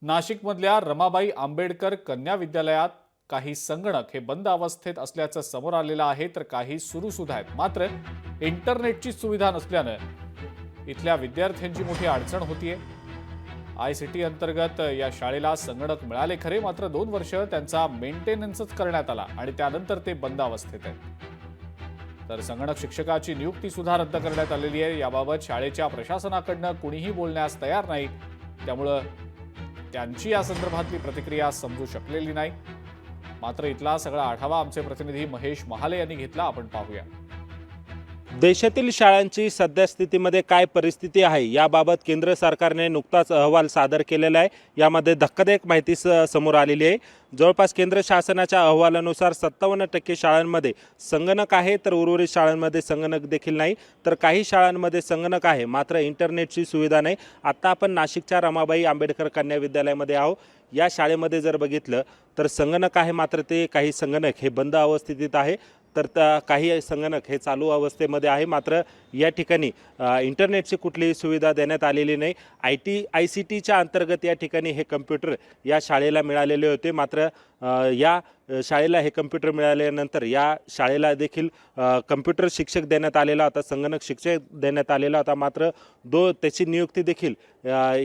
नाशिकमधल्या रमाबाई आंबेडकर कन्या विद्यालयात काही संगणक हे बंद अवस्थेत असल्याचं समोर आलेलं आहे, तर काही सुरू सुद्धा आहेत. मात्र इंटरनेटची सुविधा नसल्यानं इथल्या विद्यार्थ्यांची मोठी अडचण होतीये. ICT अंतर्गत या शाळेला संगणक मिळाले खरे, मात्र 2 वर्ष त्यांचा मेंटेनन्सच करण्यात आला आणि त्यानंतर ते बंद अवस्थेत आहेत. तर संगणक शिक्षकाची नियुक्ती सुद्धा रद्द करण्यात आलेली आहे. याबाबत शाळेच्या प्रशासनाकडनं कुणीही बोलण्यास तयार नाही. त्यामुळं त्यांची या संदर्भातली प्रतिक्रिया समजू शकलेली नाही. मात्र इथला सगळा आढावा आमचे प्रतिनिधी महेश महाले यांनी घेतला. आपण पाहूया. देशातील शाळांची सद्यस्थितीमध्ये काय परिस्थिती आहे याबाबत केंद्र सरकारने नुकताच अहवाल सादर केलेला आहे. यामध्ये धक्कादायक माहिती समोर आलेली आहे. जवळपास केंद्र शासनाच्या अहवालानुसार 57% शाळांमध्ये संगणक आहे, तर उर्वरित शाळांमध्ये संगणक देखील नाही. तर काही शाळांमध्ये संगणक आहे, मात्र इंटरनेटची सुविधा नाही. आता आपण नाशिकच्या रमाबाई आंबेडकर कन्या विद्यालयामध्ये आहोत. या शाळेमध्ये जर बघितलं तर संगणक आहे, मात्र ते काही संगणक हे बंद अवस्थेत आहे, तर काही संगणक हे चालू अवस्थेमध्ये आहे. मात्र या ठिकाणी इंटरनेटची कुठलीही सुविधा देण्यात आलेली नाही. ICTच्या अंतर्गत या ठिकाणी हे कम्प्युटर या शाळेला मिळालेले होते. मात्र या शाळेला हे कम्प्युटर मिळाल्यानंतर या शाळेला देखील कम्प्युटर शिक्षक देण्यात आलेला होता, संगणक शिक्षक देण्यात आलेला होता. मात्र त्याची नियुक्ती देखील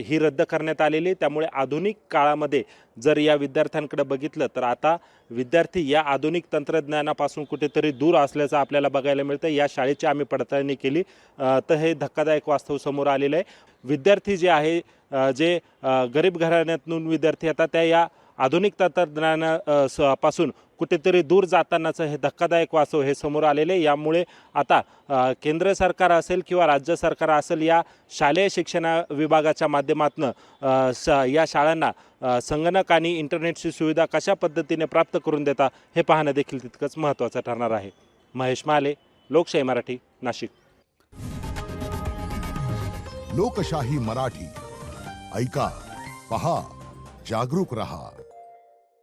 ही रद्द करण्यात आलेली. त्यामुळे आधुनिक काळामध्ये जर या विद्यार्थ्यांकडे बघितलं तर आता विद्यार्थी या आधुनिक तंत्रज्ञानापासून कुठेतरी दूर असल्याचं आपल्याला बघायला मिळतं. या शाळेची आम्ही पडताळणी केली तर हे धक्कादायक वास्तव समोर आलेलं आहे. विद्यार्थी जे आहे जे गरीब घराण्यातून विद्यार्थी येतात त्या या आधुनिक तंत्रज्ञानापासून कुठेतरी दूर जातानाचं हे धक्कादायक वास्तव हे समोर आलेले. यामुळे आता केंद्र सरकार असेल किंवा राज्य सरकार असेल, या शालेय शिक्षण विभागाच्या माध्यमातून या शाळांना संगणक आणि इंटरनेटची सुविधा कशा पद्धतीने प्राप्त करून देता हे पाहणं देखील तितकंच महत्त्वाचं ठरणार आहे. महेश माले, लोकशाही मराठी, नाशिक. लोकशाही मराठी ऐका, पहा, जागरूक रहा.